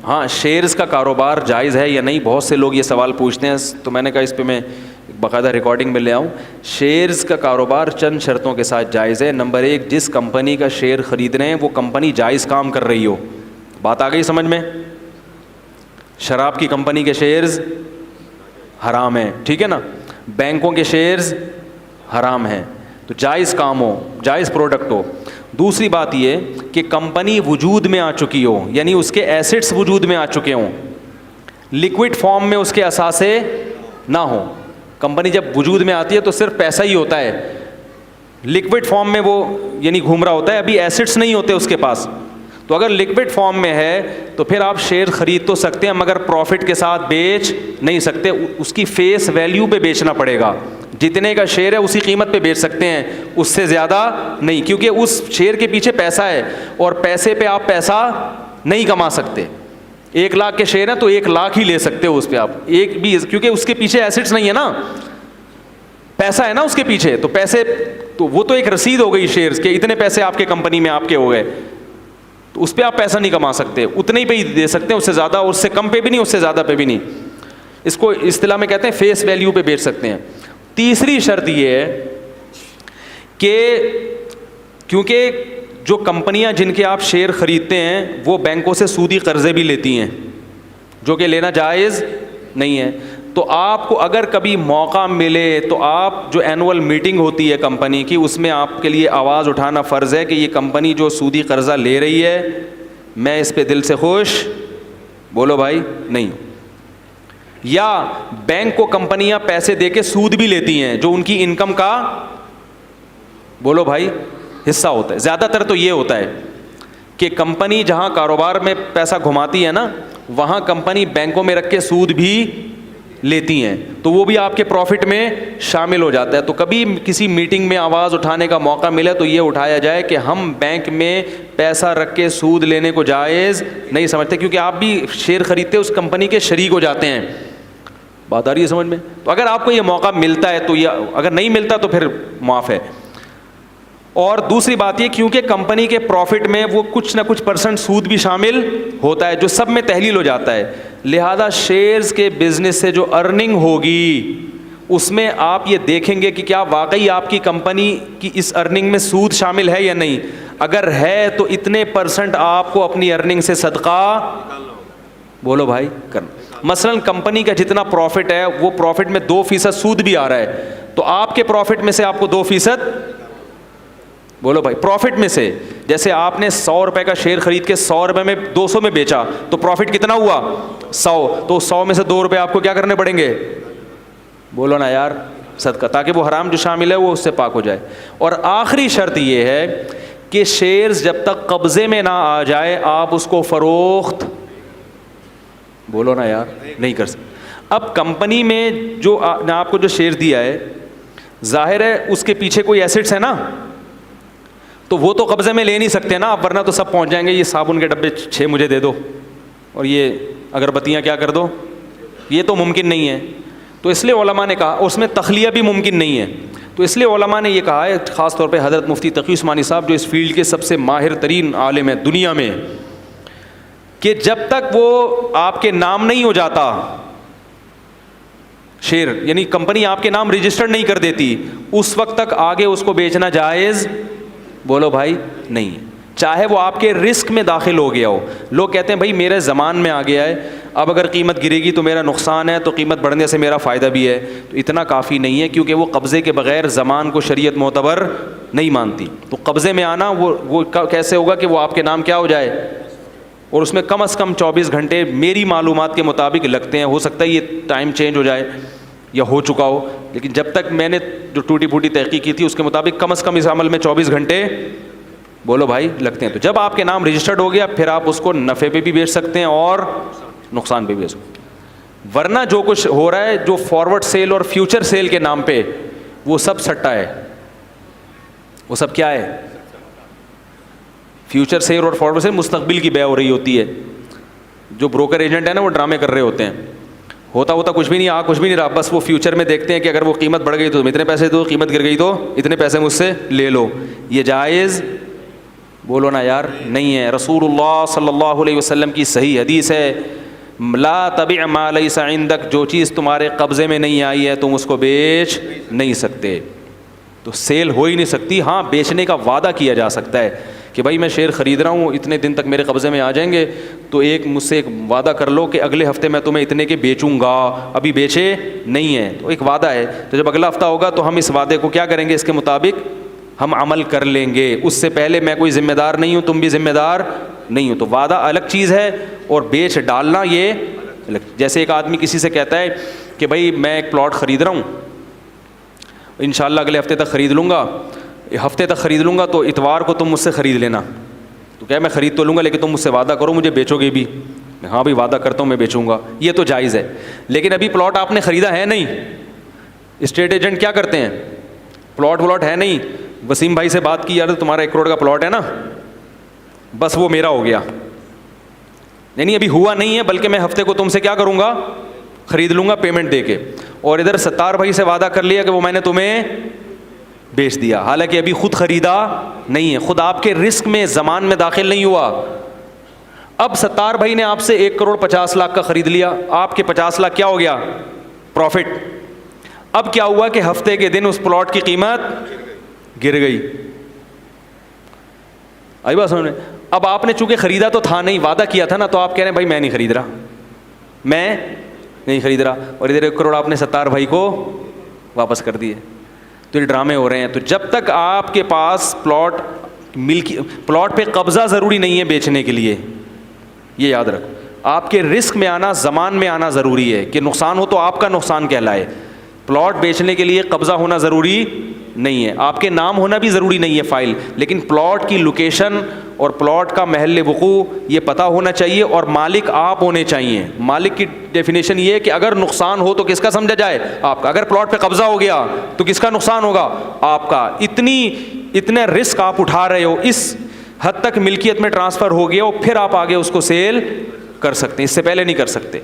ہاں شیئرز کا کاروبار جائز ہے یا نہیں, بہت سے لوگ یہ سوال پوچھتے ہیں, تو میں نے کہا اس پہ میں باقاعدہ ریکارڈنگ میں لے آؤں. شیئرز کا کاروبار چند شرطوں کے ساتھ جائز ہے. نمبر 1, جس کمپنی کا شیئر خرید رہے ہیں وہ کمپنی جائز کام کر رہی ہو. بات آ گئی سمجھ میں؟ شراب کی کمپنی کے شیئرز حرام ہیں, ٹھیک ہے نا, بینکوں کے شیئرز حرام ہیں, تو جائز کام ہو, جائز پروڈکٹ ہو. دوسری بات یہ کہ کمپنی وجود میں آ چکی ہو, یعنی اس کے ایسٹس وجود میں آ چکے ہوں, لکوڈ فارم میں اس کے اثاثے نہ ہوں. کمپنی جب وجود میں آتی ہے تو صرف پیسہ ہی ہوتا ہے, لکوڈ فارم میں وہ یعنی گھوم رہا ہوتا ہے, ابھی ایسٹس نہیں ہوتے اس کے پاس. تو اگر لکوڈ فارم میں ہے تو پھر آپ شیئر خرید تو سکتے ہیں مگر پروفٹ کے ساتھ بیچ نہیں سکتے, اس کی فیس ویلیو پہ بیچنا پڑے گا. جتنے کا شیئر ہے اسی قیمت پہ بیچ سکتے ہیں, اس سے زیادہ نہیں, کیونکہ اس شیئر کے پیچھے پیسہ ہے اور پیسے پہ آپ پیسہ نہیں کما سکتے. 1 لاکھ کے شیئر ہیں تو 1 لاکھ ہی لے سکتے ہو اس پہ آپ, ایک بھی, کیونکہ اس کے پیچھے ایسٹس نہیں ہے نا, پیسہ ہے نا اس کے پیچھے. تو پیسے تو وہ تو ایک رسید ہو گئی شیئرز کے, اتنے پیسے آپ کے کمپنی میں آپ کے ہو گئے, تو اس پہ آپ پیسہ نہیں کما سکتے, اتنے ہی پہ ہی دے سکتے ہیں, اس سے زیادہ, اس سے کم پہ بھی نہیں, اس سے زیادہ پہ بھی نہیں. اس کو اصطلاح میں کہتے ہیں فیس ویلیو پہ بیچ سکتے ہیں. تیسری شرط یہ ہے کہ کیونکہ جو کمپنیاں جن کے آپ شیئر خریدتے ہیں وہ بینکوں سے سودی قرضے بھی لیتی ہیں, جو کہ لینا جائز نہیں ہے. تو آپ کو اگر کبھی موقع ملے تو آپ جو اینول میٹنگ ہوتی ہے کمپنی کی, اس میں آپ کے لیے آواز اٹھانا فرض ہے کہ یہ کمپنی جو سودی قرضہ لے رہی ہے میں اس پہ دل سے خوش, بولو بھائی, نہیں. یا بینک کو کمپنیاں پیسے دے کے سود بھی لیتی ہیں جو ان کی انکم کا, بولو بھائی, حصہ ہوتا ہے. زیادہ تر تو یہ ہوتا ہے کہ کمپنی جہاں کاروبار میں پیسہ گھماتی ہے نا, وہاں کمپنی بینکوں میں رکھ کے سود بھی لیتی ہیں, تو وہ بھی آپ کے پروفٹ میں شامل ہو جاتا ہے. تو کبھی کسی میٹنگ میں آواز اٹھانے کا موقع ملے تو یہ اٹھایا جائے کہ ہم بینک میں پیسہ رکھ کے سود لینے کو جائز نہیں سمجھتے, کیونکہ آپ بھی شیئر خریدتے اس کمپنی کے شریک ہو جاتے ہیں. بات آ رہی ہے سمجھ میں؟ تو اگر آپ کو یہ موقع ملتا ہے تو یہ, اگر نہیں ملتا تو پھر معاف ہے. اور دوسری بات یہ, کیونکہ کمپنی کے پروفٹ میں وہ کچھ نہ کچھ % سود بھی شامل ہوتا ہے جو سب میں تحلیل ہو جاتا ہے, لہذا شیئرز کے بزنس سے جو ارننگ ہوگی اس میں آپ یہ دیکھیں گے کہ کیا واقعی آپ کی کمپنی کی اس ارننگ میں سود شامل ہے یا نہیں. اگر ہے تو اتنے % آپ کو اپنی ارننگ سے صدقہ, بولو بھائی, کرنا. مثلا کمپنی کا جتنا پروفٹ ہے وہ پروفٹ میں 2% سود بھی آ رہا ہے, تو آپ کے پروفٹ میں سے آپ کو 2%, بولو بھائی, پروفٹ میں سے, جیسے آپ نے 100 روپے کا شیئر خرید کے 100 روپے میں 200 میں بیچا تو پروفٹ کتنا ہوا 100, تو 100 میں سے 2 روپے آپ کو کیا کرنے پڑیں گے, بولو نا یار, صدقہ, تاکہ وہ حرام جو شامل ہے وہ اس سے پاک ہو جائے. اور آخری شرط یہ ہے کہ شیئرز جب تک قبضے میں نہ آ جائے آپ اس کو فروخت, بولو نا یار, نہیں کر سکتے. اب کمپنی میں جو نے آپ کو جو شیئر دیا ہے, ظاہر ہے اس کے پیچھے کوئی ایسٹس ہے نا, تو وہ تو قبضے میں لے نہیں سکتے نا آپ, ورنہ تو سب پہنچ جائیں گے, یہ صابن کے ڈبے 6 مجھے دے دو اور یہ اگربتیاں کیا کر دو, یہ تو ممکن نہیں ہے. تو اس لیے علماء نے کہا, اس میں تخلیہ بھی ممکن نہیں ہے, تو اس لیے علماء نے یہ کہا ہے, خاص طور پہ حضرت مفتی تقی عثمانی صاحب جو اس فیلڈ کے سب سے ماہر ترین عالم ہیں دنیا میں, کہ جب تک وہ آپ کے نام نہیں ہو جاتا شیئر, یعنی کمپنی آپ کے نام رجسٹرڈ نہیں کر دیتی, اس وقت تک آگے اس کو بیچنا جائز, بولو بھائی, نہیں ہے, چاہے وہ آپ کے رسک میں داخل ہو گیا ہو. لوگ کہتے ہیں بھائی میرے زمان میں آ گیا ہے, اب اگر قیمت گرے گی تو میرا نقصان ہے, تو قیمت بڑھنے سے میرا فائدہ بھی ہے. تو اتنا کافی نہیں ہے, کیونکہ وہ قبضے کے بغیر زمان کو شریعت معتبر نہیں مانتی. تو قبضے میں آنا وہ کیسے ہوگا کہ وہ آپ کے نام کیا ہو جائے, اور اس میں کم از کم 24 گھنٹے میری معلومات کے مطابق لگتے ہیں. ہو سکتا ہے یہ ٹائم چینج ہو جائے یا ہو چکا ہو, لیکن جب تک میں نے جو ٹوٹی پھوٹی تحقیق کی تھی اس کے مطابق کم از کم اس عمل میں 24 گھنٹے, بولو بھائی, لگتے ہیں. تو جب آپ کے نام رجسٹرڈ ہو گیا پھر آپ اس کو نفع پہ بھی بیچ سکتے ہیں اور نقصان پہ بھی بیچ سکتے ہیں. ورنہ جو کچھ ہو رہا ہے جو فارورڈ سیل اور فیوچر سیل کے نام پہ, وہ سب سٹا ہے, وہ سب کیا ہے, فیوچر سیل اور فارورڈ سیل مستقبل کی بیع ہو رہی ہوتی ہے. جو بروکر ایجنٹ ہے نا وہ ڈرامے کر رہے ہوتے ہیں, ہوتا کچھ بھی نہیں, کچھ بھی نہیں رہا, بس وہ فیوچر میں دیکھتے ہیں کہ اگر وہ قیمت بڑھ گئی تو تم اتنے پیسے دو, قیمت گر گئی تو اتنے پیسے مجھ سے لے لو. یہ جائز بولو نا یار, نہیں ہے. رسول اللہ صلی اللہ علیہ وسلم کی صحیح حدیث ہے, لا تبع ما لیس عندک, جو چیز تمہارے قبضے میں نہیں آئی ہے تم اس کو بیچ نہیں سکتے. تو سیل ہو ہی نہیں سکتی. ہاں بیچنے کا وعدہ کیا جا سکتا ہے کہ بھائی میں شیئر خرید رہا ہوں, اتنے دن تک میرے قبضے میں آ جائیں گے, تو مجھ سے ایک وعدہ کر لو کہ اگلے ہفتے میں تمہیں اتنے کے بیچوں گا, ابھی بیچے نہیں ہیں, تو ایک وعدہ ہے. تو جب اگلا ہفتہ ہوگا تو ہم اس وعدے کو کیا کریں گے, اس کے مطابق ہم عمل کر لیں گے. اس سے پہلے میں کوئی ذمہ دار نہیں ہوں, تم بھی ذمہ دار نہیں ہو. تو وعدہ الگ چیز ہے اور بیچ ڈالنا یہ الگ. جیسے ایک آدمی کسی سے کہتا ہے کہ بھائی میں ایک پلاٹ خرید رہا ہوں, انشاءاللہ اگلے ہفتے تک خرید لوں گا, ہفتے تک خرید لوں گا, تو اتوار کو تم مجھ سے خرید لینا. تو کیا میں خرید تو لوں گا لیکن تم مجھ سے وعدہ کرو مجھے بیچو گے بھی. ہاں بھائی وعدہ کرتا ہوں میں بیچوں گا, یہ تو جائز ہے. لیکن ابھی پلاٹ آپ نے خریدا ہے نہیں. اسٹیٹ ایجنٹ کیا کرتے ہیں, پلاٹ ہے نہیں, وسیم بھائی سے بات کی, یار تمہارا 1 کروڑ کا پلاٹ ہے نا, بس وہ میرا ہو گیا. نہیں ابھی ہوا نہیں ہے, بلکہ میں ہفتے کو تم سے کیا کروں گا, خرید لوں گا پیمنٹ دے کے. اور ادھر ستار بھائی سے وعدہ کر لیا کہ وہ میں نے تمہیں بیچ دیا, حالانکہ ابھی خود خریدا نہیں ہے, خود آپ کے رسک میں زمان میں داخل نہیں ہوا. اب ستار بھائی نے آپ سے 1 کروڑ 50 لاکھ کا خرید لیا, آپ کے 50 لاکھ کیا ہو گیا, پروفٹ. اب کیا ہوا کہ ہفتے کے دن اس پلاٹ کی قیمت گر گئی. آئی بات سمجھ میں. اب آپ نے چونکہ خریدا تو تھا نہیں, وعدہ کیا تھا نا, تو آپ کہہ رہے ہیں بھائی میں نہیں خرید رہا, میں نہیں خرید رہا, اور ادھر 1 کروڑ آپ نے ستار بھائی کو واپس کر دیے. تو یہ ڈرامے ہو رہے ہیں. تو جب تک آپ کے پاس پلاٹ پہ قبضہ ضروری نہیں ہے بیچنے کے لیے, یہ یاد رکھو. آپ کے رسک میں آنا, زمان میں آنا ضروری ہے کہ نقصان ہو تو آپ کا نقصان کہلائے. پلاٹ بیچنے کے لیے قبضہ ہونا ضروری نہیں ہے, آپ کے نام ہونا بھی ضروری نہیں ہے فائل, لیکن پلاٹ کی لوکیشن اور پلاٹ کا محل وقوع یہ پتہ ہونا چاہیے, اور مالک آپ ہونے چاہیے. مالک کی ڈیفینیشن یہ ہے کہ اگر نقصان ہو تو کس کا سمجھا جائے, آپ کا. اگر پلاٹ پہ قبضہ ہو گیا تو کس کا نقصان ہوگا, آپ کا. اتنے رسک آپ اٹھا رہے ہو, اس حد تک ملکیت میں ٹرانسفر ہو گیا, اور پھر آپ آگے اس کو سیل کر سکتے ہیں, اس سے پہلے نہیں کر سکتے.